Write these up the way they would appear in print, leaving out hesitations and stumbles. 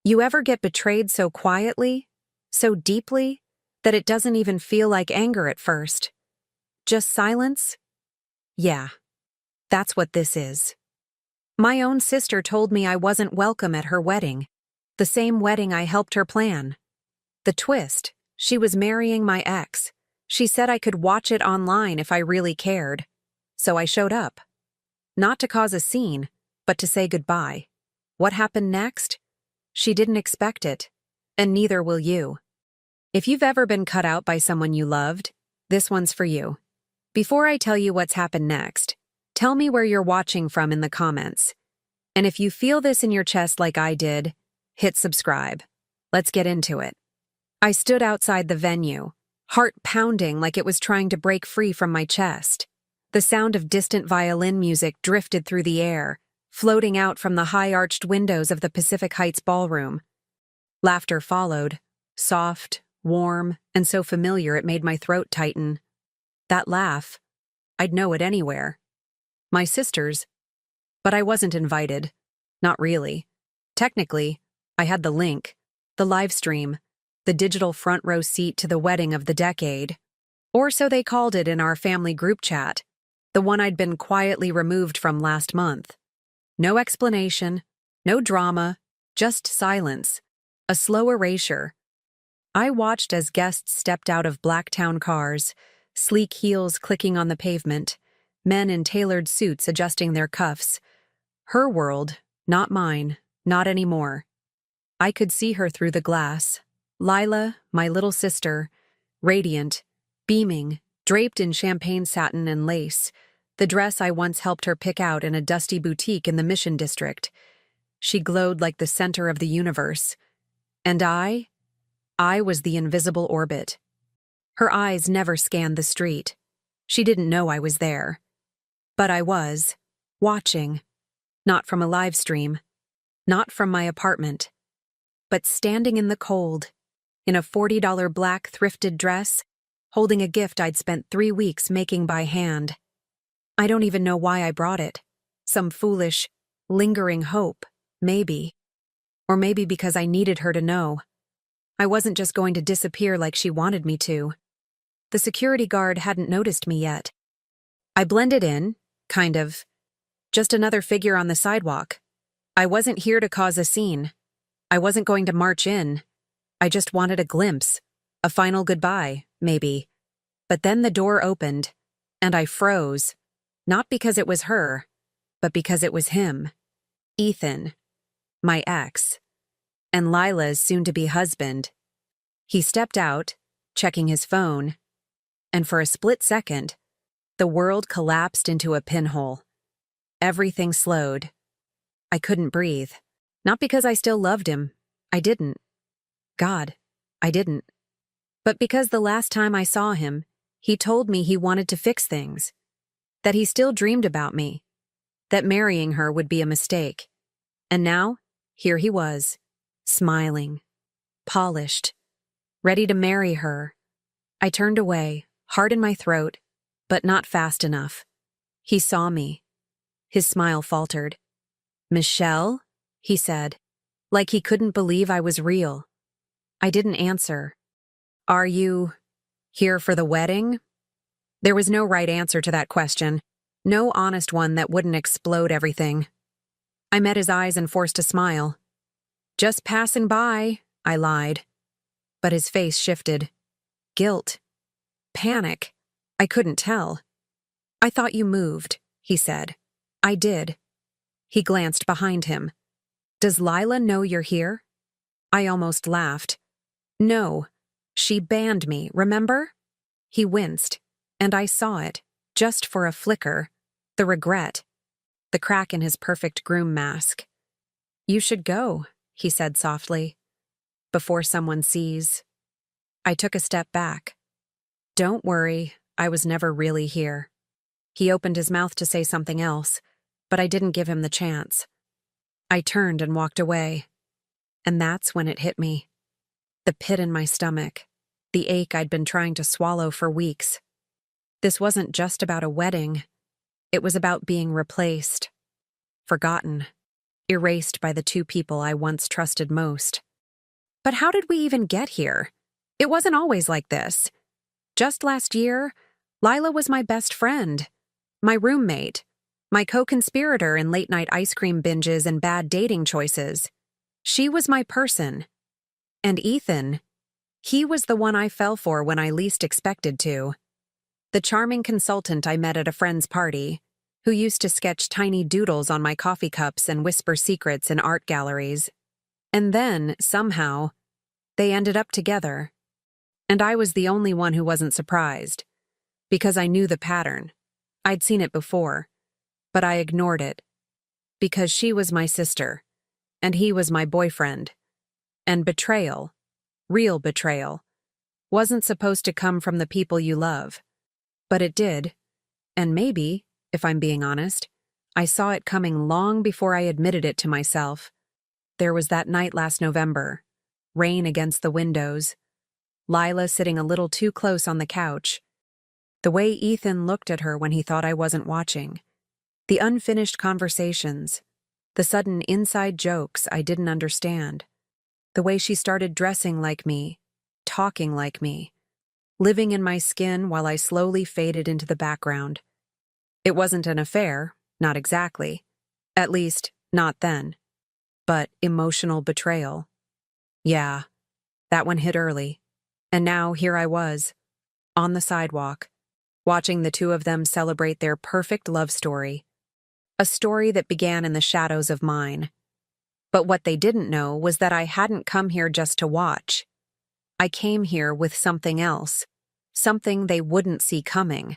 You ever get betrayed so quietly, so deeply, that it doesn't even feel like anger at first? Just silence? Yeah, that's what this is. My own sister told me I wasn't welcome at her wedding, the same wedding I helped her plan. The twist, she was marrying my ex. She said I could watch it online if I really cared. So I showed up. Not to cause a scene, but to say goodbye. What happened next? She didn't expect it, and neither will you. If you've ever been cut out by someone you loved, this one's for you. Before I tell you what's happened next, tell me where you're watching from in the comments. And if you feel this in your chest like I did, hit subscribe. Let's get into it. I stood outside the venue, heart pounding like it was trying to break free from my chest. The sound of distant violin music drifted through the air, floating out from the high-arched windows of the Pacific Heights ballroom. Laughter followed, soft, warm, and so familiar it made my throat tighten. That laugh, I'd know it anywhere. My sister's. But I wasn't invited. Not really. Technically, I had the link, the live stream, the digital front row seat to the wedding of the decade. Or so they called it in our family group chat, the one I'd been quietly removed from last month. No explanation, no drama, just silence, a slow erasure. I watched as guests stepped out of Blacktown cars, sleek heels clicking on the pavement, men in tailored suits adjusting their cuffs. Her world, not mine, not anymore. I could see her through the glass. Lila, my little sister, radiant, beaming, draped in champagne satin and lace, the dress I once helped her pick out in a dusty boutique in the Mission District. She glowed like the center of the universe. And I was the invisible orbit. Her eyes never scanned the street. She didn't know I was there. But I was, watching. Not from a live stream. Not from my apartment. But standing in the cold, in a $40 black thrifted dress, holding a gift I'd spent 3 weeks making by hand. I don't even know why I brought it. Some foolish, lingering hope, maybe. Or maybe because I needed her to know. I wasn't just going to disappear like she wanted me to. The security guard hadn't noticed me yet. I blended in, kind of. Just another figure on the sidewalk. I wasn't here to cause a scene. I wasn't going to march in. I just wanted a glimpse. A final goodbye, maybe. But then the door opened, and I froze. Not because it was her, but because it was him. Ethan. My ex. And Lila's soon-to-be husband. He stepped out, checking his phone, and for a split second, the world collapsed into a pinhole. Everything slowed. I couldn't breathe. Not because I still loved him. I didn't. God, I didn't. But because the last time I saw him, he told me he wanted to fix things. That he still dreamed about me. That marrying her would be a mistake. And now, here he was, smiling, polished, ready to marry her. I turned away, heart in my throat, but not fast enough. He saw me. His smile faltered. "Michelle?" he said, like he couldn't believe I was real. I didn't answer. "Are you here for the wedding?" There was no right answer to that question, no honest one that wouldn't explode everything. I met his eyes and forced a smile. "Just passing by," I lied. But his face shifted. Guilt. Panic. I couldn't tell. "I thought you moved," he said. "I did." He glanced behind him. "Does Lila know you're here?" I almost laughed. "No. She banned me, remember?" He winced, and I saw it, just for a flicker, the regret, the crack in his perfect groom mask. "You should go," he said softly, "before someone sees." I took a step back. "Don't worry, I was never really here." He opened his mouth to say something else, but I didn't give him the chance. I turned and walked away. And that's when it hit me. The pit in my stomach, the ache I'd been trying to swallow for weeks. This wasn't just about a wedding. It was about being replaced, forgotten, erased by the two people I once trusted most. But how did we even get here? It wasn't always like this. Just last year, Lila was my best friend, my roommate, my co-conspirator in late-night ice cream binges and bad dating choices. She was my person. And Ethan, he was the one I fell for when I least expected to. The charming consultant I met at a friend's party, who used to sketch tiny doodles on my coffee cups and whisper secrets in art galleries. And then, somehow, they ended up together. And I was the only one who wasn't surprised, because I knew the pattern. I'd seen it before, but I ignored it, because she was my sister, and he was my boyfriend. And betrayal, real betrayal, wasn't supposed to come from the people you love. But it did, and maybe, if I'm being honest, I saw it coming long before I admitted it to myself. There was that night last November, rain against the windows, Lila sitting a little too close on the couch, the way Ethan looked at her when he thought I wasn't watching, the unfinished conversations, the sudden inside jokes I didn't understand, the way she started dressing like me, talking like me, living in my skin while I slowly faded into the background. It wasn't an affair, not exactly. At least, not then. But emotional betrayal. Yeah, that one hit early. And now here I was, on the sidewalk, watching the two of them celebrate their perfect love story. A story that began in the shadows of mine. But what they didn't know was that I hadn't come here just to watch. I came here with something else, something they wouldn't see coming.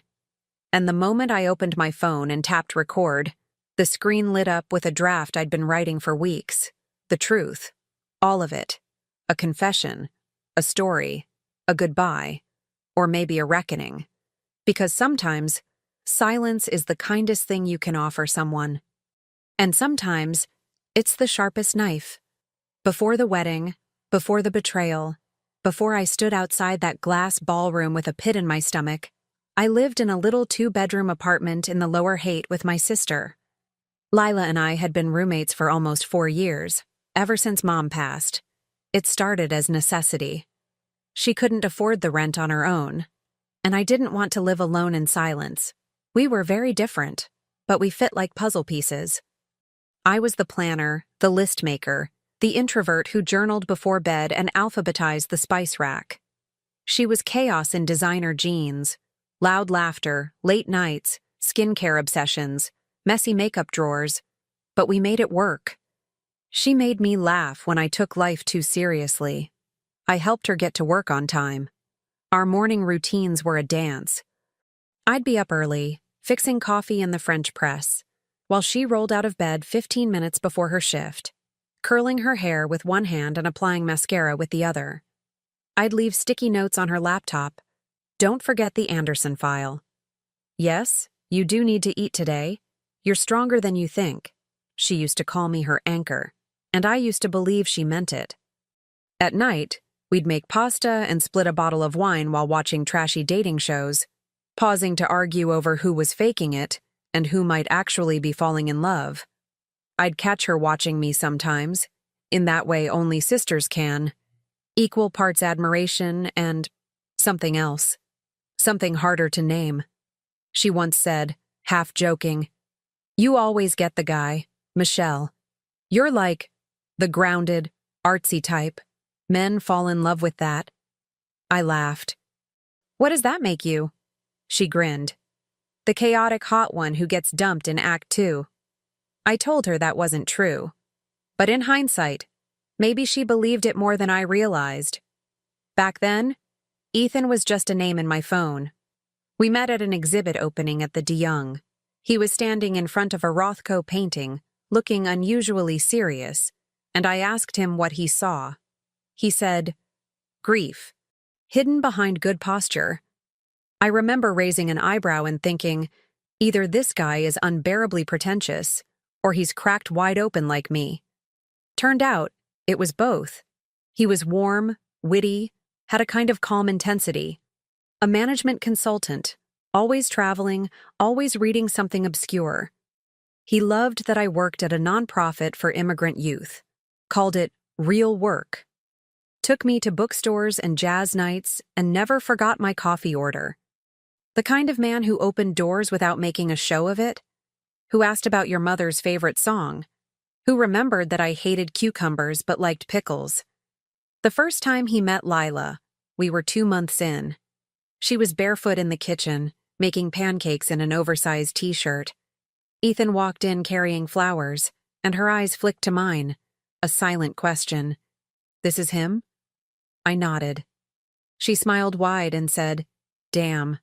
And the moment I opened my phone and tapped record, the screen lit up with a draft I'd been writing for weeks. The truth. All of it. A confession. A story. A goodbye. Or maybe a reckoning. Because sometimes, silence is the kindest thing you can offer someone. And sometimes, it's the sharpest knife. Before the wedding, before the betrayal, before I stood outside that glass ballroom with a pit in my stomach, I lived in a little two-bedroom apartment in the Lower Haight with my sister. Lila and I had been roommates for almost 4 years, ever since Mom passed. It started as necessity. She couldn't afford the rent on her own, and I didn't want to live alone in silence. We were very different, but we fit like puzzle pieces. I was the planner, the list maker, the introvert who journaled before bed and alphabetized the spice rack. She was chaos in designer jeans, loud laughter, late nights, skincare obsessions, messy makeup drawers, but we made it work. She made me laugh when I took life too seriously. I helped her get to work on time. Our morning routines were a dance. I'd be up early, fixing coffee in the French press, while she rolled out of bed 15 minutes before her shift, curling her hair with one hand and applying mascara with the other. I'd leave sticky notes on her laptop. Don't forget the Anderson file. Yes, you do need to eat today. You're stronger than you think. She used to call me her anchor, and I used to believe she meant it. At night, we'd make pasta and split a bottle of wine while watching trashy dating shows, pausing to argue over who was faking it and who might actually be falling in love. I'd catch her watching me sometimes, in that way only sisters can, equal parts admiration and something else, something harder to name. She once said, half joking, "You always get the guy, Michelle. You're like the grounded, artsy type. Men fall in love with that." I laughed. "What does that make you?" She grinned. "The chaotic hot one who gets dumped in Act 2. I told her that wasn't true. But in hindsight, maybe she believed it more than I realized. Back then, Ethan was just a name in my phone. We met at an exhibit opening at the De Young. He was standing in front of a Rothko painting, looking unusually serious, and I asked him what he saw. He said, "Grief, hidden behind good posture." I remember raising an eyebrow and thinking, either this guy is unbearably pretentious, or he's cracked wide open like me. Turned out, it was both. He was warm, witty, had a kind of calm intensity. A management consultant, always traveling, always reading something obscure. He loved that I worked at a nonprofit for immigrant youth, called it real work, took me to bookstores and jazz nights, and never forgot my coffee order. The kind of man who opened doors without making a show of it, who asked about your mother's favorite song, who remembered that I hated cucumbers but liked pickles. The first time he met Lila, we were 2 months in. She was barefoot in the kitchen, making pancakes in an oversized t-shirt. Ethan walked in carrying flowers, and her eyes flicked to mine, a silent question. "This is him?" I nodded. She smiled wide and said, "Damn.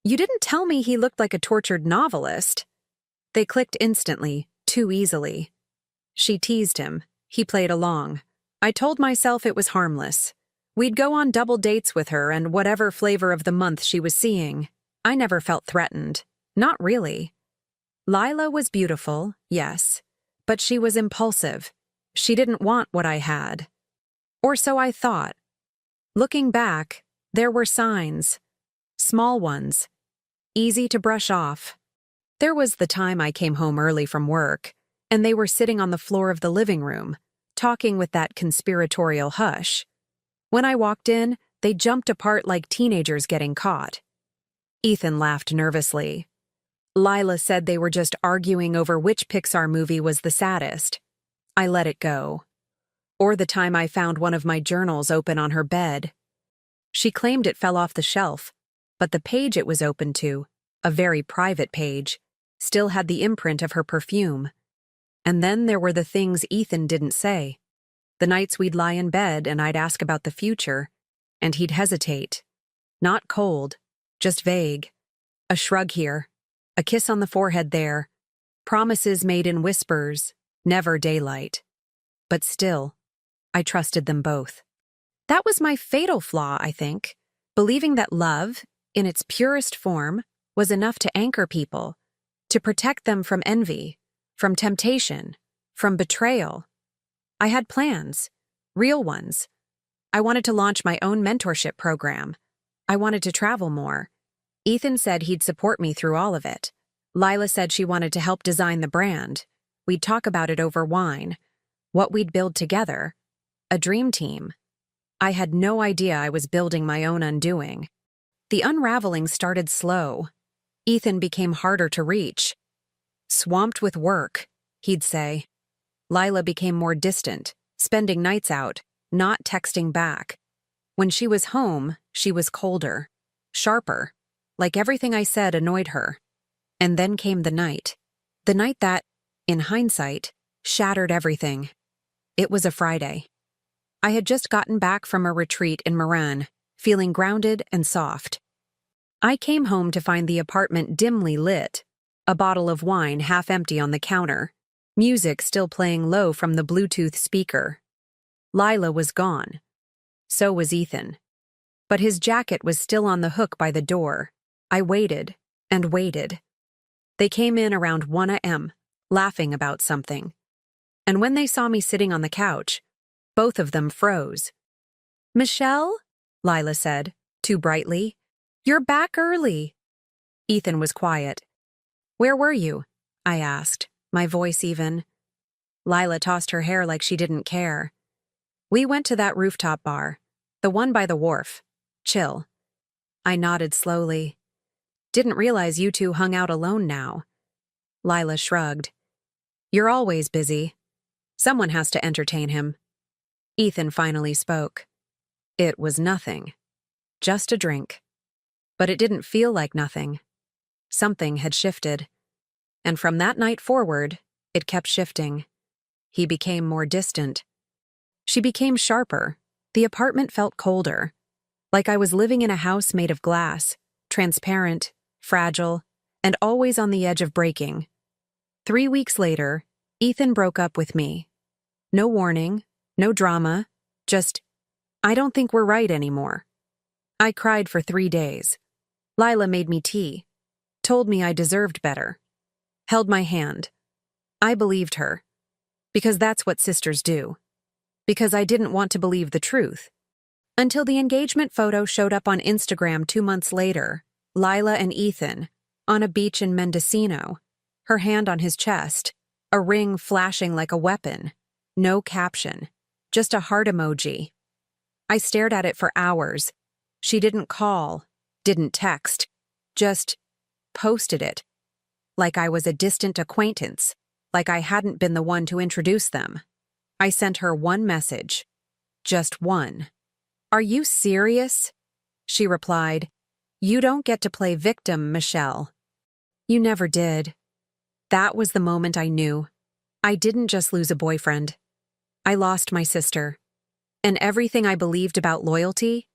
You didn't tell me he looked like a tortured novelist." They clicked instantly, too easily. She teased him. He played along. I told myself it was harmless. We'd go on double dates with her and whatever flavor of the month she was seeing. I never felt threatened. Not really. Lila was beautiful, yes, but she was impulsive. She didn't want what I had. Or so I thought. Looking back, there were signs. Small ones. Easy to brush off. There was the time I came home early from work, and they were sitting on the floor of the living room, talking with that conspiratorial hush. When I walked in, they jumped apart like teenagers getting caught. Ethan laughed nervously. Lila said they were just arguing over which Pixar movie was the saddest. I let it go. Or the time I found one of my journals open on her bed. She claimed it fell off the shelf, but the page it was open to, a very private page, still had the imprint of her perfume. And then there were the things Ethan didn't say. The nights we'd lie in bed and I'd ask about the future, and he'd hesitate. Not cold, just vague. A shrug here, a kiss on the forehead there, promises made in whispers, never daylight. But still, I trusted them both. That was my fatal flaw, I think, believing that love, in its purest form, was enough to anchor people, to protect them from envy, from temptation, from betrayal. I had plans, real ones. I wanted to launch my own mentorship program. I wanted to travel more. Ethan said he'd support me through all of it. Lila said she wanted to help design the brand. We'd talk about it over wine. What we'd build together. A dream team. I had no idea I was building my own undoing. The unraveling started slow. Ethan became harder to reach. Swamped with work, he'd say. Lila became more distant, spending nights out, not texting back. When she was home, she was colder, sharper, like everything I said annoyed her. And then came the night that, in hindsight, shattered everything. It was a Friday. I had just gotten back from a retreat in Moran, feeling grounded and soft. I came home to find the apartment dimly lit, a bottle of wine half empty on the counter, music still playing low from the Bluetooth speaker. Lila was gone. So was Ethan. But his jacket was still on the hook by the door. I waited and waited. They came in around 1 a.m., laughing about something. And when they saw me sitting on the couch, both of them froze. "Michelle?" Lila said, too brightly. "You're back early." Ethan was quiet. "Where were you?" I asked, my voice even. Lila tossed her hair like she didn't care. "We went to that rooftop bar, the one by the wharf. Chill." I nodded slowly. "Didn't realize you two hung out alone now." Lila shrugged. "You're always busy. Someone has to entertain him." Ethan finally spoke. "It was nothing. Just a drink." But it didn't feel like nothing. Something had shifted. And from that night forward, it kept shifting. He became more distant. She became sharper. The apartment felt colder. Like I was living in a house made of glass, transparent, fragile, and always on the edge of breaking. 3 weeks later, Ethan broke up with me. No warning, no drama, just, "I don't think we're right anymore." I cried for 3 days. Lila made me tea, told me I deserved better, held my hand. I believed her, because that's what sisters do, because I didn't want to believe the truth. Until the engagement photo showed up on Instagram 2 months later, Lila and Ethan, on a beach in Mendocino. her hand on his chest, a ring flashing like a weapon. No caption, just a heart emoji. I stared at it for hours. She didn't call, didn't text, just posted it, like I was a distant acquaintance, like I hadn't been the one to introduce them. I sent her one message, just one. "Are you serious?" She replied, "You don't get to play victim, Michelle." You never did. That was the moment I knew. I didn't just lose a boyfriend. I lost my sister. And everything I believed about loyalty,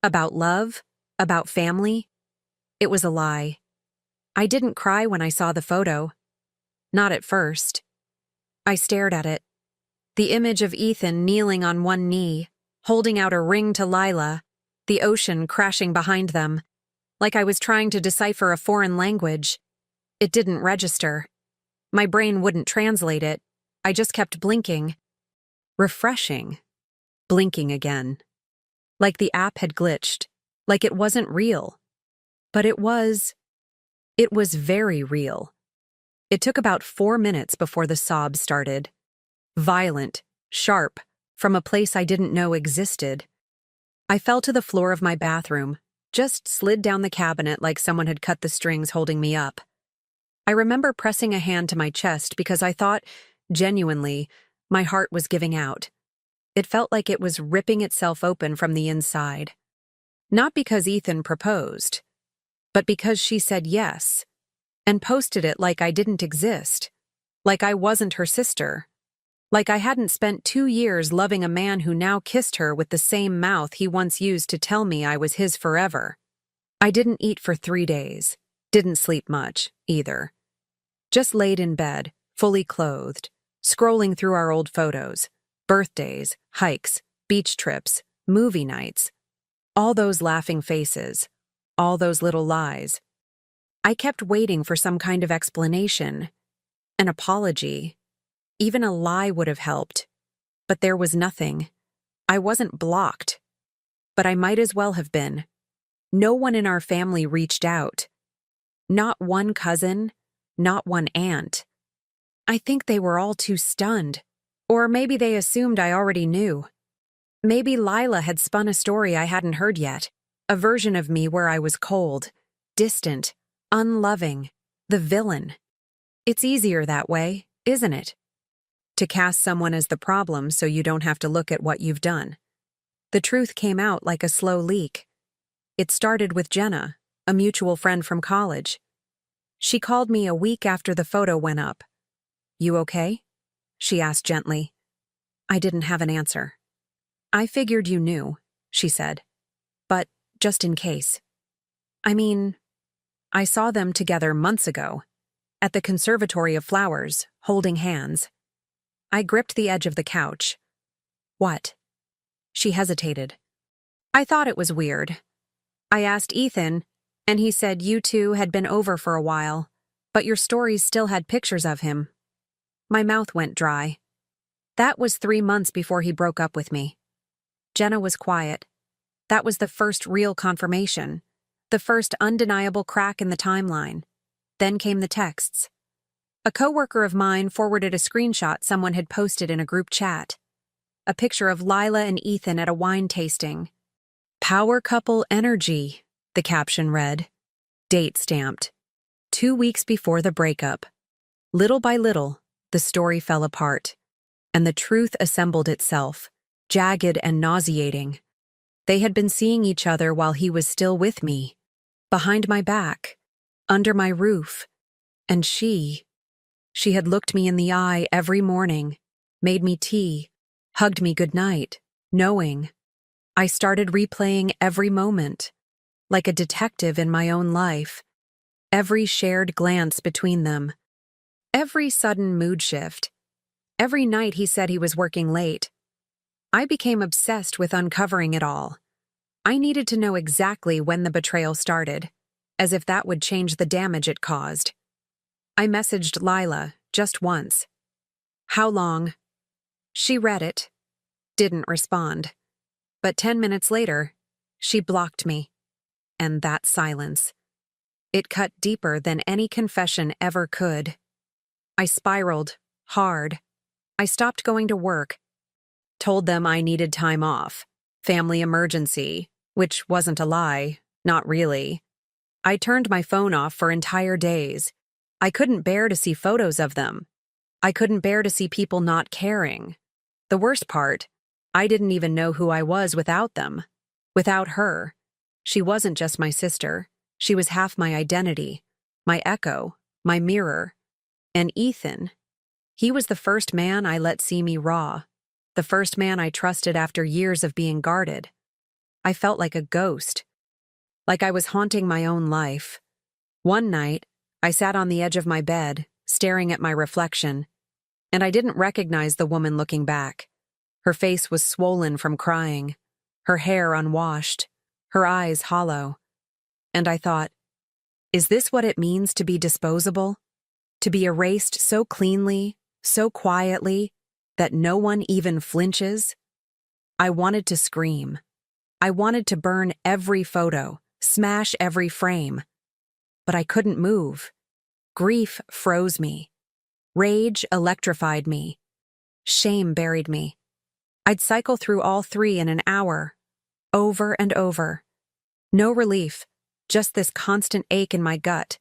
about love, about family, it was a lie. I didn't cry when I saw the photo. Not at first. I stared at it. The image of Ethan kneeling on one knee, holding out a ring to Lila, the ocean crashing behind them, like I was trying to decipher a foreign language. It didn't register. My brain wouldn't translate it. I just kept blinking. Refreshing. Blinking again. Like the app had glitched. Like it wasn't real. But it was. It was very real. It took about 4 minutes before the sobs started. Violent, sharp, from a place I didn't know existed. I fell to the floor of my bathroom, just slid down the cabinet like someone had cut the strings holding me up. I remember pressing a hand to my chest because I thought, genuinely, my heart was giving out. It felt like it was ripping itself open from the inside. Not because Ethan proposed, but because she said yes, and posted it like I didn't exist, like I wasn't her sister, like I hadn't spent 2 years loving a man who now kissed her with the same mouth he once used to tell me I was his forever. I didn't eat for 3 days, didn't sleep much, either. Just laid in bed, fully clothed, scrolling through our old photos, birthdays, hikes, beach trips, movie nights, all those laughing faces, all those little lies. I kept waiting for some kind of explanation, an apology. Even a lie would have helped, but there was nothing. I wasn't blocked, but I might as well have been. No one in our family reached out. Not one cousin, not one aunt. I think they were all too stunned, or maybe they assumed I already knew. Maybe Lila had spun a story I hadn't heard yet, a version of me where I was cold, distant, unloving, the villain. It's easier that way, isn't it? To cast someone as the problem so you don't have to look at what you've done. The truth came out like a slow leak. It started with Jenna, a mutual friend from college. She called me a week after the photo went up. "You okay?" she asked gently. I didn't have an answer. "I figured you knew," she said. "But just in case. I mean, I saw them together months ago, at the Conservatory of Flowers, holding hands." I gripped the edge of the couch. "What?" She hesitated. "I thought it was weird. I asked Ethan, and he said you two had been over for a while, but your stories still had pictures of him." My mouth went dry. That was 3 months before he broke up with me. Jenna was quiet. That was the first real confirmation, the first undeniable crack in the timeline. Then came the texts. A coworker of mine forwarded a screenshot someone had posted in a group chat. A picture of Lila and Ethan at a wine tasting. "Power couple energy," the caption read. Date stamped. 2 weeks before the breakup. Little by little, the story fell apart, and the truth assembled itself, jagged and nauseating. They had been seeing each other while he was still with me, behind my back, under my roof, and she had looked me in the eye every morning, made me tea, hugged me goodnight, knowing. I started replaying every moment, like a detective in my own life, every shared glance between them, every sudden mood shift, every night he said he was working late. I became obsessed with uncovering it all. I needed to know exactly when the betrayal started, as if that would change the damage it caused. I messaged Lila just once. "How long?" She read it, didn't respond. But 10 minutes later, she blocked me. And that silence. It cut deeper than any confession ever could. I spiraled, hard. I stopped going to work, told them I needed time off. Family emergency, which wasn't a lie, not really. I turned my phone off for entire days. I couldn't bear to see photos of them. I couldn't bear to see people not caring. The worst part, I didn't even know who I was without them. Without her. She wasn't just my sister. She was half my identity, my echo, my mirror. And Ethan, he was the first man I let see me raw, the first man I trusted after years of being guarded. I felt like a ghost, like I was haunting my own life. One night, I sat on the edge of my bed, staring at my reflection, and I didn't recognize the woman looking back. Her face was swollen from crying, her hair unwashed, her eyes hollow. And I thought, is this what it means to be disposable? To be erased so cleanly, so quietly, that no one even flinches? I wanted to scream. I wanted to burn every photo, smash every frame. But I couldn't move. Grief froze me. Rage electrified me. Shame buried me. I'd cycle through all three in an hour, over and over. No relief, just this constant ache in my gut.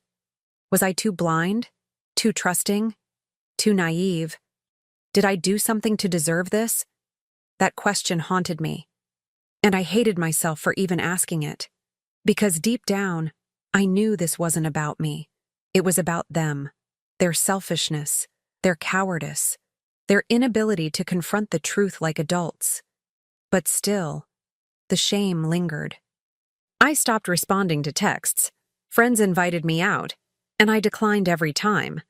Was I too blind? Too trusting? Too naive? Did I do something to deserve this? That question haunted me. And I hated myself for even asking it. Because deep down, I knew this wasn't about me. It was about them, their selfishness, their cowardice, their inability to confront the truth like adults. But still, the shame lingered. I stopped responding to texts. Friends invited me out, and I declined every time.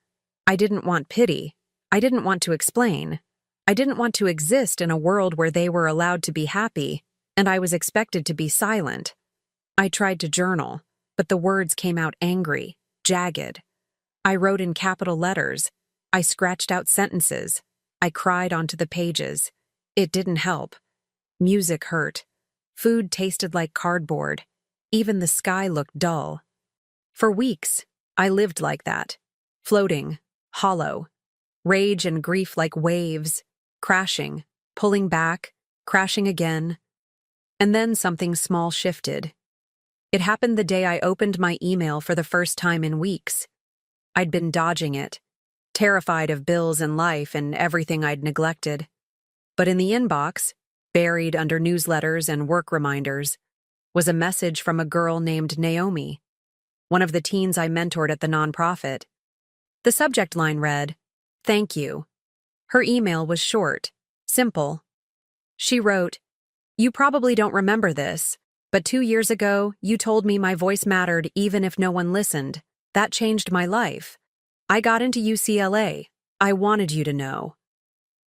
I didn't want pity. I didn't want to explain. I didn't want to exist in a world where they were allowed to be happy, and I was expected to be silent. I tried to journal, but the words came out angry, jagged. I wrote in capital letters. I scratched out sentences. I cried onto the pages. It didn't help. Music hurt. Food tasted like cardboard. Even the sky looked dull. For weeks, I lived like that, floating, hollow, rage and grief like waves, crashing, pulling back, crashing again. And then something small shifted. It happened the day I opened my email for the first time in weeks. I'd been dodging it, terrified of bills and life and everything I'd neglected. But in the inbox, buried under newsletters and work reminders, was a message from a girl named Naomi, one of the teens I mentored at the nonprofit. The subject line read, "Thank you." Her email was short, simple. She wrote, "You probably don't remember this, but 2 years ago, you told me my voice mattered even if no one listened. That changed my life. I got into UCLA. I wanted you to know."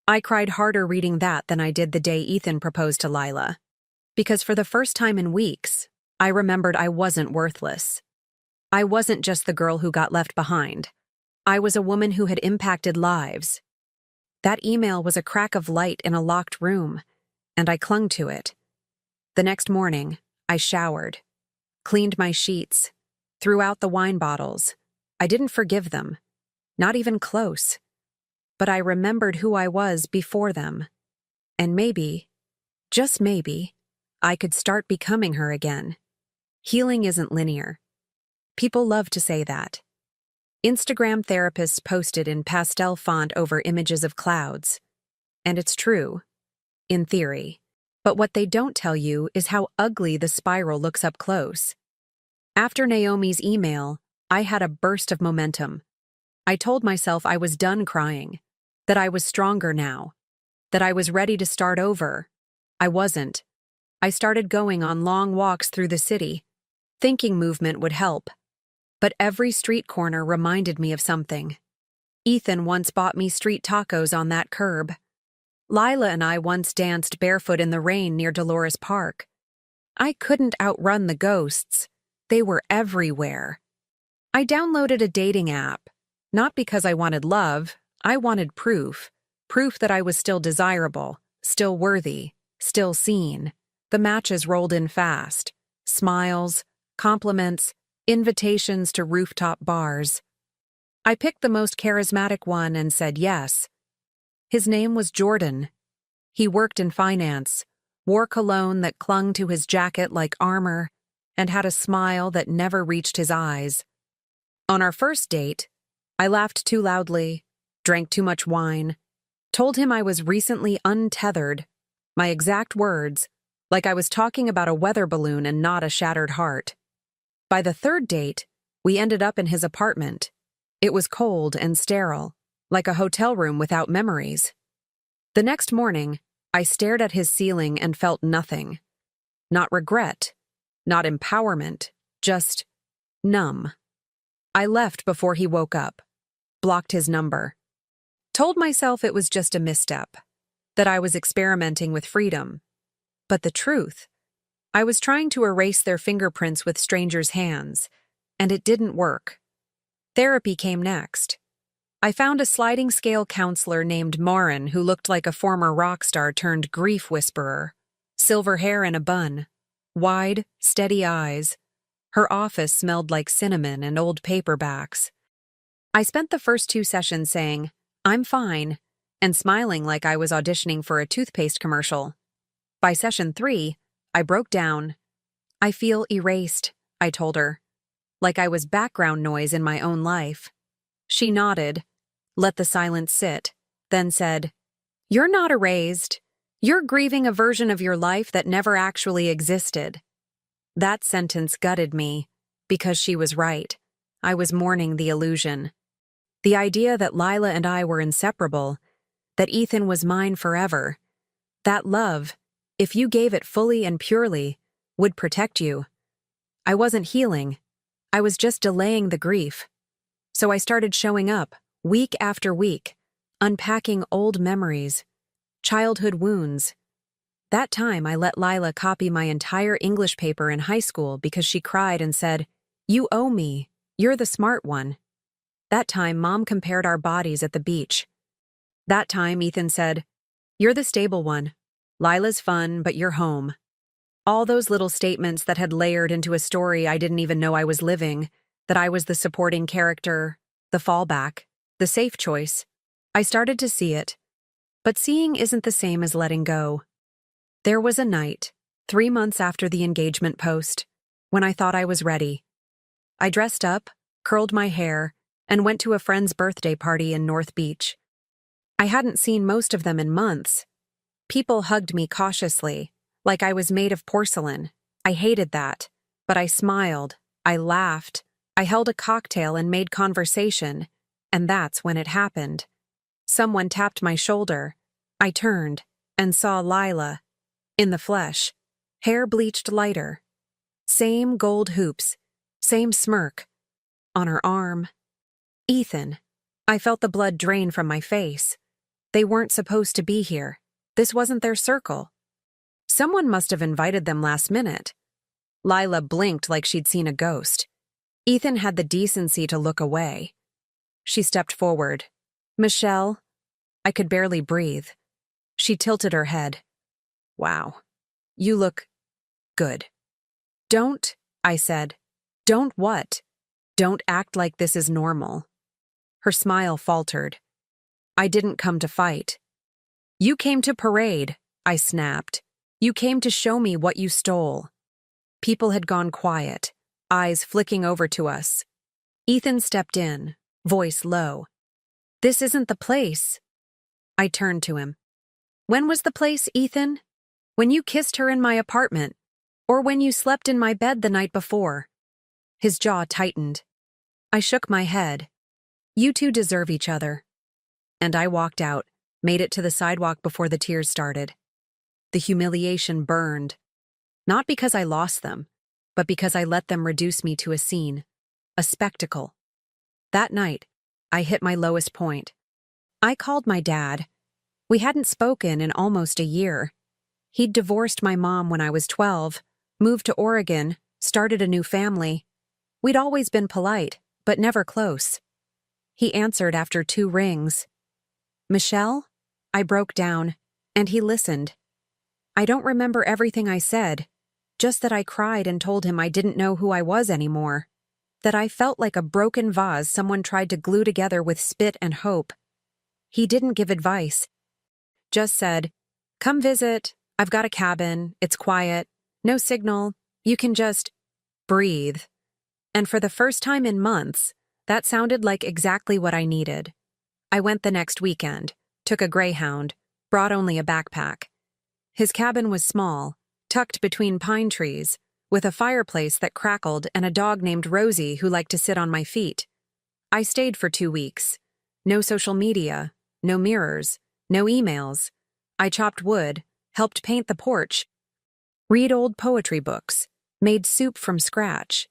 I cried harder reading that than I did the day Ethan proposed to Lila. Because for the first time in weeks, I remembered I wasn't worthless. I wasn't just the girl who got left behind. I was a woman who had impacted lives. That email was a crack of light in a locked room, and I clung to it. The next morning, I showered, cleaned my sheets, threw out the wine bottles. I didn't forgive them, not even close. But I remembered who I was before them. And maybe, just maybe, I could start becoming her again. Healing isn't linear. People love to say that. Instagram therapists posted in pastel font over images of clouds. And it's true, in theory. But what they don't tell you is how ugly the spiral looks up close. After Naomi's email, I had a burst of momentum. I told myself I was done crying, that I was stronger now, that I was ready to start over. I wasn't. I started going on long walks through the city, thinking movement would help. But every street corner reminded me of something. Ethan once bought me street tacos on that curb. Lila and I once danced barefoot in the rain near Dolores Park. I couldn't outrun the ghosts. They were everywhere. I downloaded a dating app, not because I wanted love. I wanted proof that I was still desirable, still worthy, still seen. The matches rolled in fast. Smiles, compliments, invitations to rooftop bars. I picked the most charismatic one and said yes. His name was Jordan. He worked in finance, wore cologne that clung to his jacket like armor, and had a smile that never reached his eyes. On our first date, I laughed too loudly, drank too much wine, told him I was recently untethered, my exact words, like I was talking about a weather balloon and not a shattered heart. By the third date, we ended up in his apartment. It was cold and sterile, like a hotel room without memories. The next morning, I stared at his ceiling and felt nothing. Not regret, not empowerment, just numb. I left before he woke up, blocked his number, told myself it was just a misstep, that I was experimenting with freedom. But the truth, I was trying to erase their fingerprints with strangers' hands, and it didn't work. Therapy came next. I found a sliding scale counselor named Maureen who looked like a former rock star turned grief whisperer. Silver hair in a bun, wide, steady eyes. Her office smelled like cinnamon and old paperbacks. I spent the first 2 sessions saying, "I'm fine," and smiling like I was auditioning for a toothpaste commercial. By session 3, I broke down. "I feel erased," I told her, like I was background noise in my own life. She nodded, let the silence sit, then said, "You're not erased. You're grieving a version of your life that never actually existed." That sentence gutted me, because she was right. I was mourning the illusion. The idea that Lila and I were inseparable, that Ethan was mine forever, that love, if you gave it fully and purely, would protect you. I wasn't healing. I was just delaying the grief. So I started showing up, week after week, unpacking old memories, childhood wounds. That time I let Lila copy my entire English paper in high school because she cried and said, "You owe me. You're the smart one." That time Mom compared our bodies at the beach. That time Ethan said, "You're the stable one. Lila's fun, but you're home." All those little statements that had layered into a story I didn't even know I was living, that I was the supporting character, the fallback, the safe choice. I started to see it. But seeing isn't the same as letting go. There was a night, 3 months after the engagement post, when I thought I was ready. I dressed up, curled my hair, and went to a friend's birthday party in North Beach. I hadn't seen most of them in months. People hugged me cautiously, like I was made of porcelain. I hated that, but I smiled, I laughed, I held a cocktail and made conversation, and that's when it happened. Someone tapped my shoulder. I turned and saw Lila, in the flesh, hair bleached lighter. Same gold hoops, same smirk. On her arm. Ethan. I felt the blood drain from my face. They weren't supposed to be here. This wasn't their circle. Someone must have invited them last minute. Lila blinked like she'd seen a ghost. Ethan had the decency to look away. She stepped forward. "Michelle?" I could barely breathe. She tilted her head. "Wow. You look good." "Don't," I said. "Don't what?" "Don't act like this is normal." Her smile faltered. "I didn't come to fight." "You came to parade," I snapped. "You came to show me what you stole." People had gone quiet, eyes flicking over to us. Ethan stepped in, voice low. "This isn't the place." I turned to him. "When was the place, Ethan? When you kissed her in my apartment, or when you slept in my bed the night before?" His jaw tightened. I shook my head. "You two deserve each other." And I walked out, made it to the sidewalk before the tears started. The humiliation burned. Not because I lost them, but because I let them reduce me to a scene, a spectacle. That night, I hit my lowest point. I called my dad. We hadn't spoken in almost a year. He'd divorced my mom when I was 12, moved to Oregon, started a new family. We'd always been polite, but never close. He answered after 2 rings. "Michelle?" I broke down, and he listened. I don't remember everything I said, just that I cried and told him I didn't know who I was anymore. that I felt like a broken vase someone tried to glue together with spit and hope. He didn't give advice, just said, "Come visit. I've got a cabin. It's quiet. No signal. You can just breathe." And for the first time in months, that sounded like exactly what I needed. I went the next weekend, took a Greyhound, brought only a backpack. His cabin was small, tucked between pine trees, with a fireplace that crackled and a dog named Rosie who liked to sit on my feet. I stayed for 2 weeks. No social media, no mirrors, no emails. I chopped wood, helped paint the porch, read old poetry books, made soup from scratch.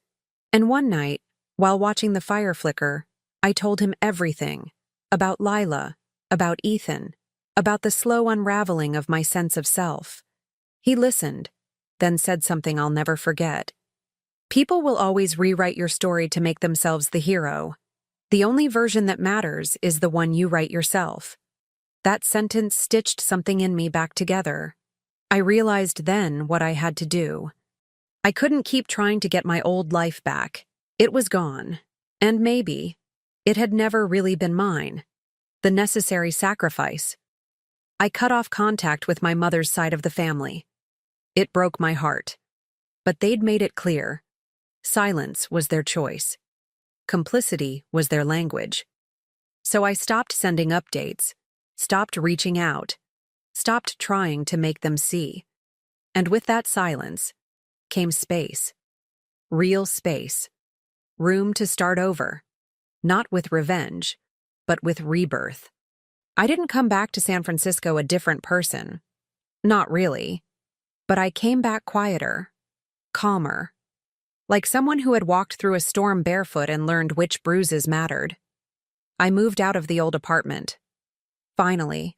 And one night, while watching the fire flicker, I told him everything about Lila, about Ethan, about the slow unraveling of my sense of self. He listened, then said something I'll never forget. "People will always rewrite your story to make themselves the hero. The only version that matters is the one you write yourself." That sentence stitched something in me back together. I realized then what I had to do. I couldn't keep trying to get my old life back. It was gone. And maybe it had never really been mine. The necessary sacrifice. I cut off contact with my mother's side of the family. It broke my heart. But they'd made it clear. Silence was their choice. Complicity was their language. So I stopped sending updates, stopped reaching out, stopped trying to make them see. And with that silence came space. Real space. Room to start over. Not with revenge, but with rebirth. I didn't come back to San Francisco a different person. Not really. But I came back quieter, calmer. Like someone who had walked through a storm barefoot and learned which bruises mattered. I moved out of the old apartment. Finally.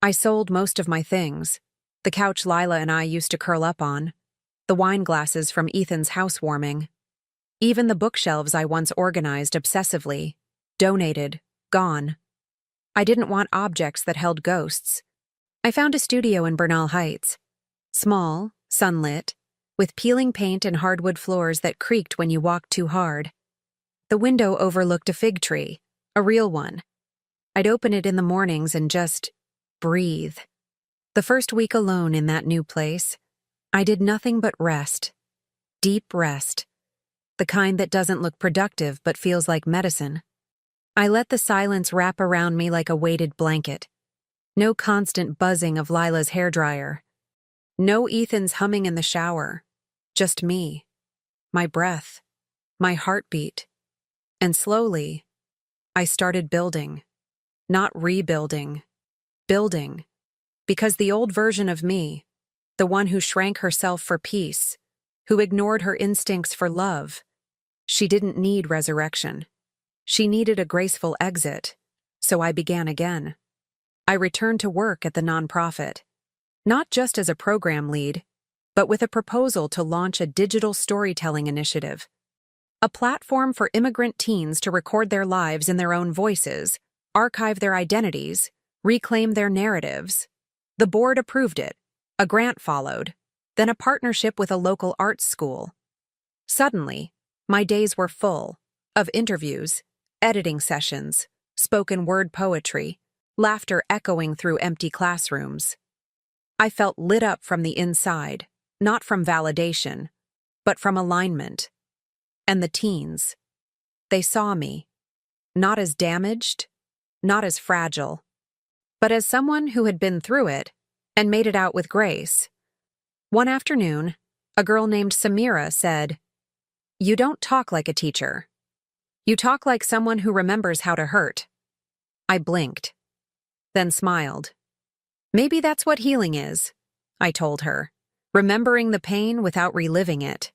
I sold most of my things. The couch Lila and I used to curl up on. The wine glasses from Ethan's housewarming. Even the bookshelves I once organized obsessively. Donated. Gone. I didn't want objects that held ghosts. I found a studio in Bernal Heights. Small, sunlit, with peeling paint and hardwood floors that creaked when you walked too hard. The window overlooked a fig tree, a real one. I'd open it in the mornings and just breathe. The first week alone in that new place, I did nothing but rest. Deep rest. The kind that doesn't look productive but feels like medicine. I let the silence wrap around me like a weighted blanket. No constant buzzing of Lila's hairdryer. No Ethan's humming in the shower. Just me. My breath. My heartbeat. And slowly, I started building. Not rebuilding. Building. Because the old version of me, the one who shrank herself for peace, who ignored her instincts for love, she didn't need resurrection. She needed a graceful exit, so I began again. I returned to work at the nonprofit, not just as a program lead, but with a proposal to launch a digital storytelling initiative. A platform for immigrant teens to record their lives in their own voices, archive their identities, reclaim their narratives. The board approved it, a grant followed, then a partnership with a local arts school. Suddenly, my days were full of interviews, editing sessions, spoken word poetry, laughter echoing through empty classrooms. I felt lit up from the inside, not from validation, but from alignment. And the teens, they saw me, not as damaged, not as fragile, but as someone who had been through it and made it out with grace. One afternoon, a girl named Samira said, "You don't talk like a teacher. You talk like someone who remembers how to hurt." I blinked, then smiled. "Maybe that's what healing is," I told her, remembering the pain without reliving it.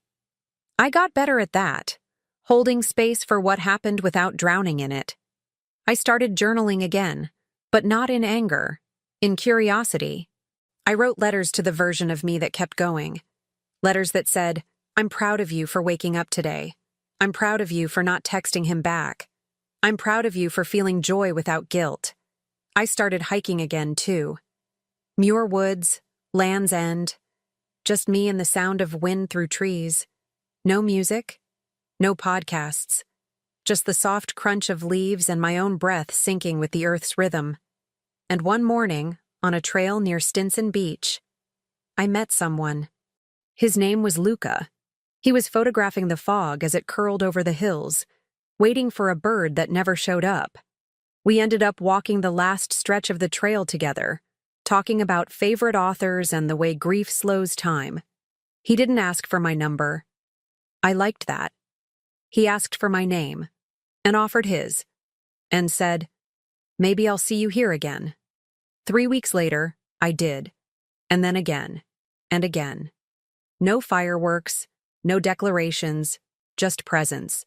I got better at that, holding space for what happened without drowning in it. I started journaling again, but not in anger, in curiosity. I wrote letters to the version of me that kept going. Letters that said, "I'm proud of you for waking up today. I'm proud of you for not texting him back. I'm proud of you for feeling joy without guilt." I started hiking again, too. Muir Woods, Land's End. Just me and the sound of wind through trees. No music. No podcasts. Just the soft crunch of leaves and my own breath syncing with the earth's rhythm. And one morning, on a trail near Stinson Beach, I met someone. His name was Luca. He was photographing the fog as it curled over the hills, waiting for a bird that never showed up. We ended up walking the last stretch of the trail together, talking about favorite authors and the way grief slows time. He didn't ask for my number. I liked that. He asked for my name, and offered his, and said, "Maybe I'll see you here again." 3 weeks later, I did, and then again, and again. No fireworks, no declarations, just presence.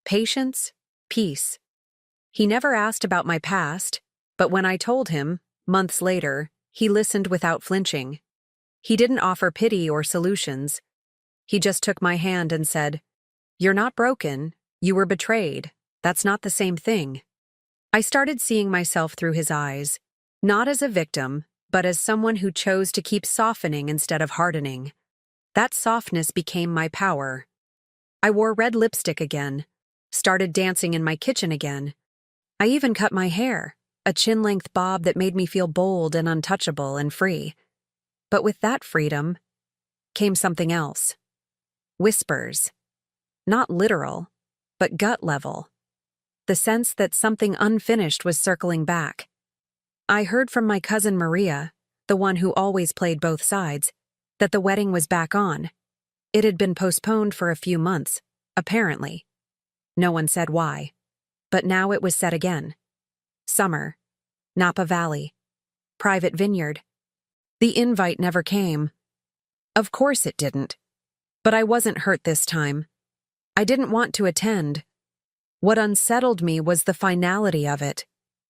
Patience, peace. He never asked about my past, but when I told him, months later, he listened without flinching. He didn't offer pity or solutions. He just took my hand and said, "You're not broken, you were betrayed. That's not the same thing." I started seeing myself through his eyes, not as a victim, but as someone who chose to keep softening instead of hardening. That softness became my power. I wore red lipstick again, started dancing in my kitchen again. I even cut my hair, a chin-length bob that made me feel bold and untouchable and free. But with that freedom came something else. Whispers. Not literal, but gut level. The sense that something unfinished was circling back. I heard from my cousin Maria, the one who always played both sides, that the wedding was back on. It had been postponed for a few months, apparently. No one said why. But now it was set again. Summer. Napa Valley. Private vineyard. The invite never came. Of course it didn't. But I wasn't hurt this time. I didn't want to attend. What unsettled me was the finality of it,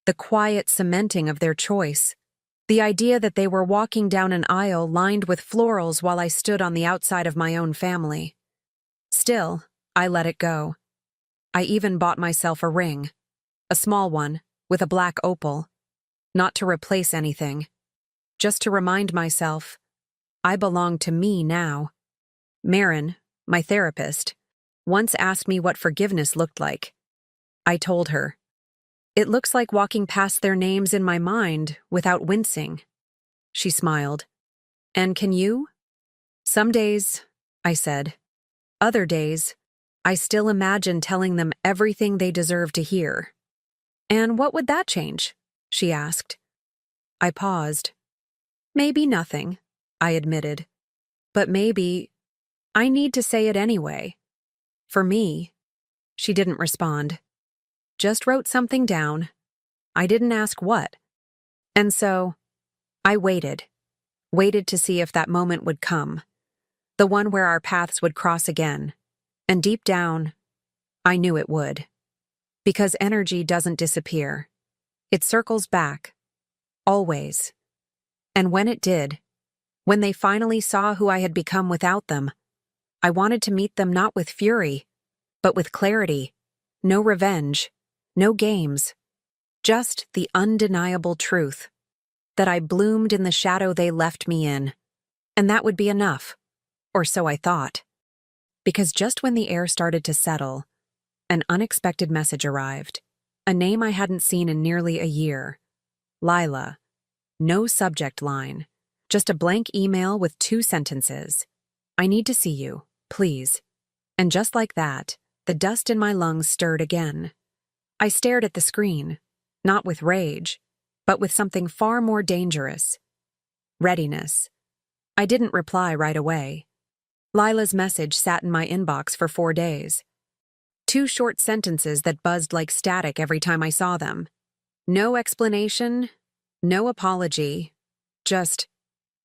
the quiet cementing of their choice, the idea that they were walking down an aisle lined with florals while I stood on the outside of my own family. Still, I let it go. I even bought myself a ring, a small one, with a black opal, not to replace anything, just to remind myself, I belong to me now. Marin, my therapist, once asked me what forgiveness looked like. I told her, "It looks like walking past their names in my mind without wincing." She smiled. "And can you?" "Some days," I said. "Other days, I still imagine telling them everything they deserve to hear." "And what would that change?" she asked. I paused. "Maybe nothing," I admitted. "But maybe I need to say it anyway. For me." She didn't respond. Just wrote something down. I didn't ask what. And so, I waited to see if that moment would come, the one where our paths would cross again. And deep down, I knew it would. Because energy doesn't disappear. It circles back. Always. And when it did, when they finally saw who I had become without them, I wanted to meet them not with fury, but with clarity. No revenge. No games. Just the undeniable truth. That I bloomed in the shadow they left me in. And that would be enough. Or so I thought. Because just when the air started to settle, an unexpected message arrived. A name I hadn't seen in nearly a year. Lila. No subject line. Just a blank email with 2 sentences. "I need to see you, please." And just like that, the dust in my lungs stirred again. I stared at the screen, not with rage, but with something far more dangerous. Readiness. I didn't reply right away. Lila's message sat in my inbox for 4 days. 2 short sentences that buzzed like static every time I saw them. No explanation, no apology, just,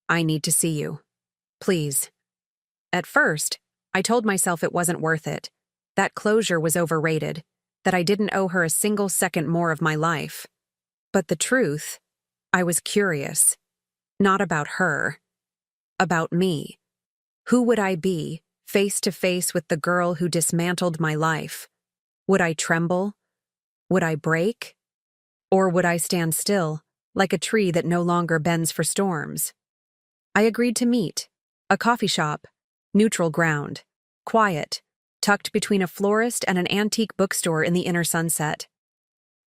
"I need to see you. Please." At first, I told myself it wasn't worth it, that closure was overrated, that I didn't owe her a single second more of my life. But the truth, I was curious. Not about her. About me. Who would I be, face to face with the girl who dismantled my life? Would I tremble? Would I break? Or would I stand still, like a tree that no longer bends for storms? I agreed to meet. A coffee shop. Neutral ground. Quiet. tucked between a florist and an antique bookstore in the inner Sunset.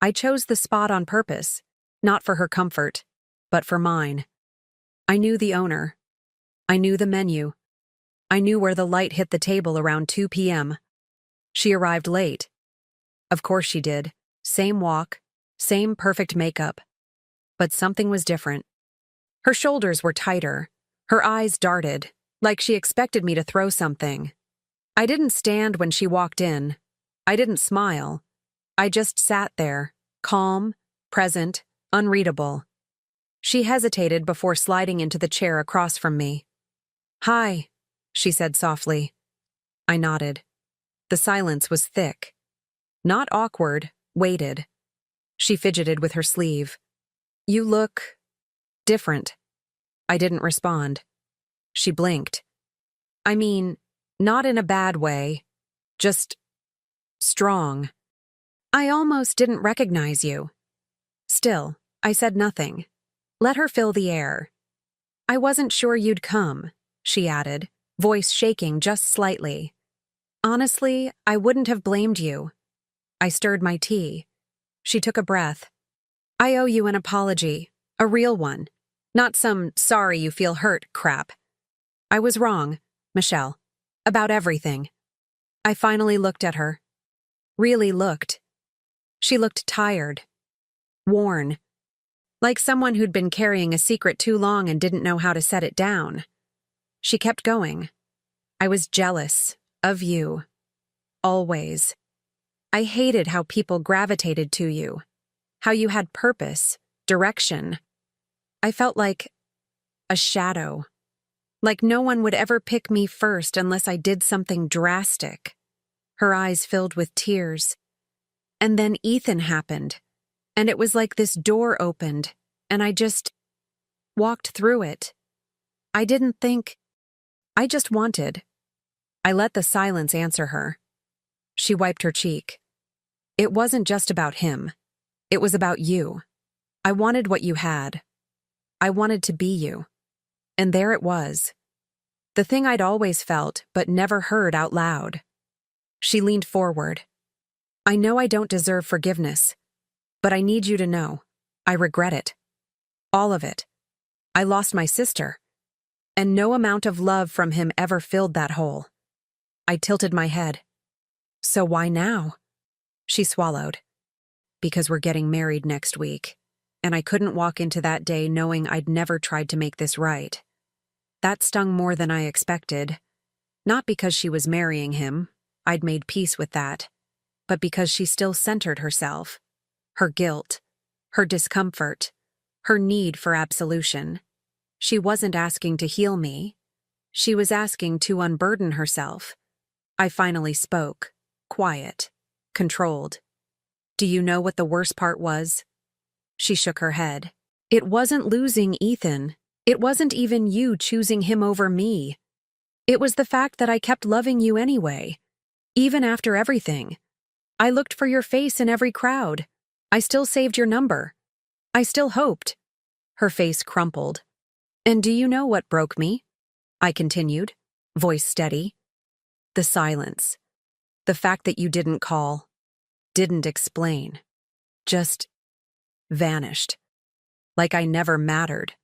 I chose the spot on purpose, not for her comfort, but for mine. I knew the owner. I knew the menu. I knew where the light hit the table around 2 p.m. She arrived late. Of course she did. Same walk, same perfect makeup. But something was different. Her shoulders were tighter. Her eyes darted, like she expected me to throw something. I didn't stand when she walked in. I didn't smile. I just sat there, calm, present, unreadable. She hesitated before sliding into the chair across from me. "Hi," she said softly. I nodded. The silence was thick. Not awkward, weighted. She fidgeted with her sleeve. "You look different." I didn't respond. She blinked. "I mean, not in a bad way. Just strong. I almost didn't recognize you." Still, I said nothing. Let her fill the air. "I wasn't sure you'd come," she added, voice shaking just slightly. "Honestly, I wouldn't have blamed you." I stirred my tea. She took a breath. "I owe you an apology, a real one. Not some sorry you feel hurt crap. I was wrong, Michelle, about everything." I finally looked at her. Really looked. She looked tired. Worn. Like someone who'd been carrying a secret too long and didn't know how to set it down. She kept going. "I was jealous of you. Always. I hated how people gravitated to you. How you had purpose, direction. I felt like a shadow. Like no one would ever pick me first unless I did something drastic." Her eyes filled with tears. "And then Ethan happened. And it was like this door opened, and I just walked through it. I didn't think. I just wanted." I let the silence answer her. She wiped her cheek. "It wasn't just about him. It was about you. I wanted what you had. I wanted to be you. And there it was. The thing I'd always felt, but never heard out loud." She leaned forward. "I know I don't deserve forgiveness, but I need you to know. I regret it. All of it. I lost my sister. And no amount of love from him ever filled that hole." I tilted my head. "So why now?" She swallowed. "Because we're getting married next week. And I couldn't walk into that day knowing I'd never tried to make this right." That stung more than I expected. Not because she was marrying him. I'd made peace with that. But because she still centered herself. Her guilt. Her discomfort. Her need for absolution. She wasn't asking to heal me. She was asking to unburden herself. I finally spoke. Quiet. Controlled. "Do you know what the worst part was?" She shook her head. "It wasn't losing Ethan. It wasn't even you choosing him over me. It was the fact that I kept loving you anyway. Even after everything. I looked for your face in every crowd. I still saved your number. I still hoped." Her face crumpled. "And do you know what broke me?" I continued, voice steady. "The silence. The fact that you didn't call. Didn't explain. Just vanished. Like I never mattered."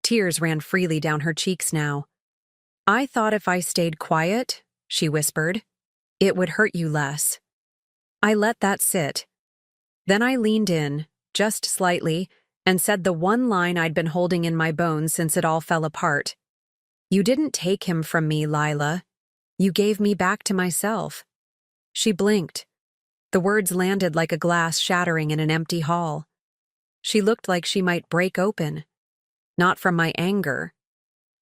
Tears ran freely down her cheeks now. "I thought if I stayed quiet," she whispered, "it would hurt you less." I let that sit. Then I leaned in, just slightly, and said the one line I'd been holding in my bones since it all fell apart. "You didn't take him from me, Lila. You gave me back to myself." She blinked. The words landed like a glass shattering in an empty hall. She looked like she might break open. Not from my anger.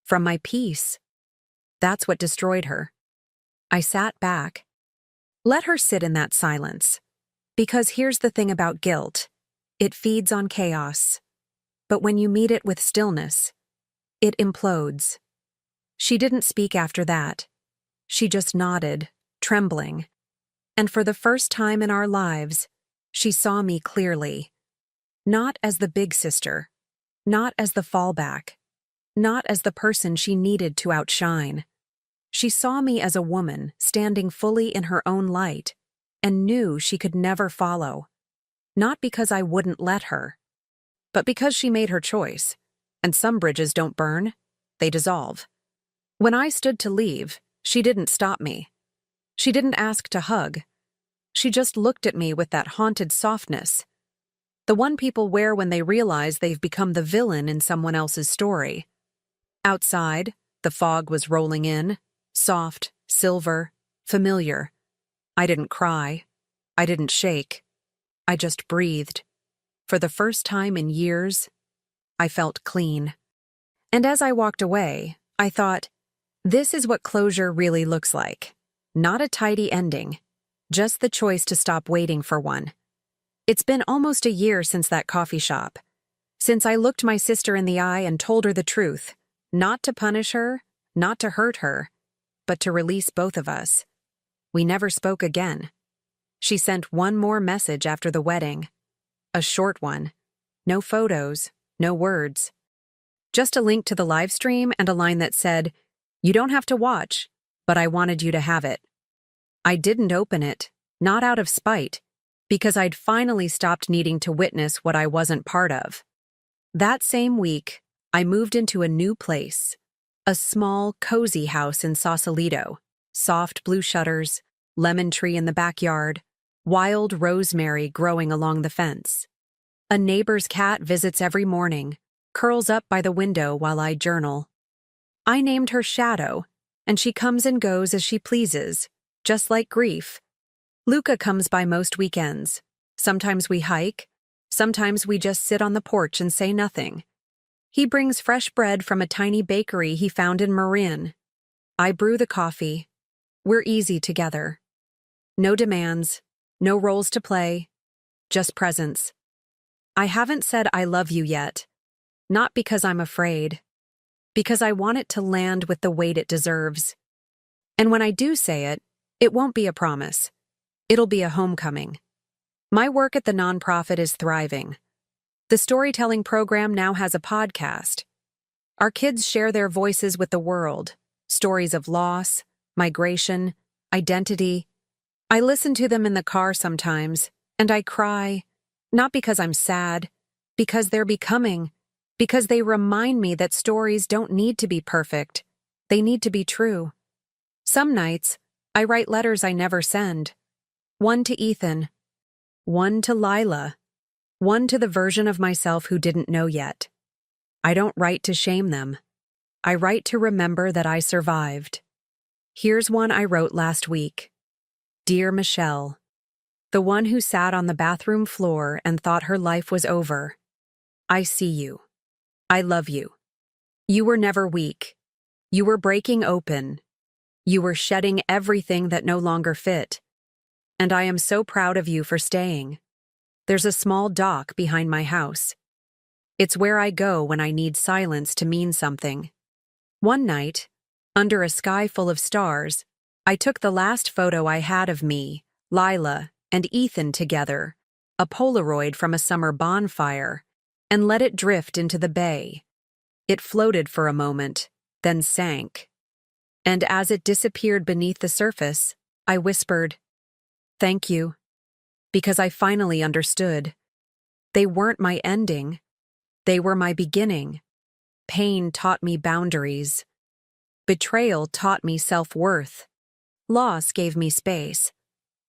From my peace. That's what destroyed her. I sat back. Let her sit in that silence. Because here's the thing about guilt. It feeds on chaos. But when you meet it with stillness, it implodes. She didn't speak after that. She just nodded, trembling. And for the first time in our lives, she saw me clearly. Not as the big sister. Not as the fallback. Not as the person she needed to outshine. She saw me as a woman standing fully in her own light and knew she could never follow. Not because I wouldn't let her, but because she made her choice. And some bridges don't burn, they dissolve. When I stood to leave, she didn't stop me. She didn't ask to hug. She just looked at me with that haunted softness. The one people wear when they realize they've become the villain in someone else's story. Outside, the fog was rolling in, soft, silver, familiar. I didn't cry. I didn't shake. I just breathed. For the first time in years, I felt clean. And as I walked away, I thought, this is what closure really looks like. Not a tidy ending, just the choice to stop waiting for one. It's been almost a year since that coffee shop, since I looked my sister in the eye and told her the truth, not to punish her, not to hurt her, but to release both of us. We never spoke again. She sent one more message after the wedding. A short one. No photos, no words. Just a link to the live stream and a line that said, "You don't have to watch, but I wanted you to have it." I didn't open it, not out of spite, because I'd finally stopped needing to witness what I wasn't part of. That same week, I moved into a new place. A small, cozy house in Sausalito. Soft blue shutters, lemon tree in the backyard, wild rosemary growing along the fence. A neighbor's cat visits every morning, curls up by the window while I journal. I named her Shadow, and she comes and goes as she pleases, just like grief. Luca comes by most weekends. Sometimes we hike, sometimes we just sit on the porch and say nothing. He brings fresh bread from a tiny bakery he found in Marin. I brew the coffee. We're easy together. No demands, no roles to play, just presence. I haven't said I love you yet, not because I'm afraid, because I want it to land with the weight it deserves. And when I do say it, it won't be a promise. It'll be a homecoming. My work at the nonprofit is thriving. The storytelling program now has a podcast. Our kids share their voices with the world, stories of loss, migration, identity. I listen to them in the car sometimes, and I cry, not because I'm sad, because they're becoming, because they remind me that stories don't need to be perfect. They need to be true. Some nights, I write letters I never send. One to Ethan, one to Lila, one to the version of myself who didn't know yet. I don't write to shame them. I write to remember that I survived. Here's one I wrote last week. Dear Michelle, the one who sat on the bathroom floor and thought her life was over. I see you. I love you. You were never weak. You were breaking open. You were shedding everything that no longer fit. And I am so proud of you for staying. There's a small dock behind my house. It's where I go when I need silence to mean something. One night, under a sky full of stars, I took the last photo I had of me, Lila, and Ethan together, a Polaroid from a summer bonfire, and let it drift into the bay. It floated for a moment, then sank. And as it disappeared beneath the surface, I whispered, "Thank you," because I finally understood. They weren't my ending. They were my beginning. Pain taught me boundaries. Betrayal taught me self-worth. Loss gave me space.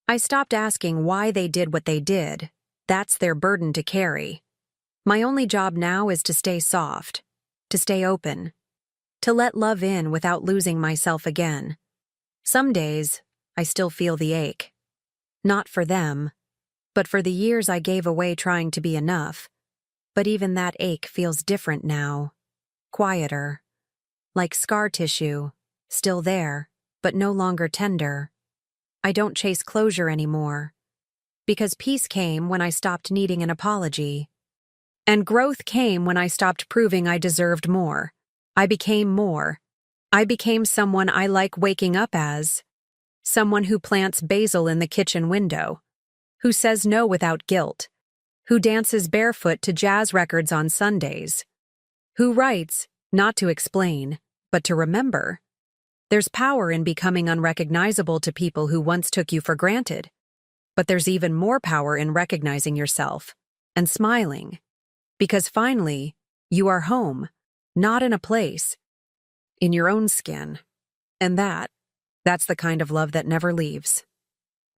I stopped asking why they did what they did. That's their burden to carry. My only job now is to stay soft, to stay open, to let love in without losing myself again. Some days, I still feel the ache. Not for them, but for the years I gave away trying to be enough. But even that ache feels different now. Quieter. Like scar tissue, still there, but no longer tender. I don't chase closure anymore. Because peace came when I stopped needing an apology. And growth came when I stopped proving I deserved more. I became more. I became someone I like waking up as. Someone who plants basil in the kitchen window. Who says no without guilt. Who dances barefoot to jazz records on Sundays. Who writes, not to explain, but to remember. There's power in becoming unrecognizable to people who once took you for granted. But there's even more power in recognizing yourself and smiling. Because finally, you are home, not in a place, in your own skin. And that's the kind of love that never leaves.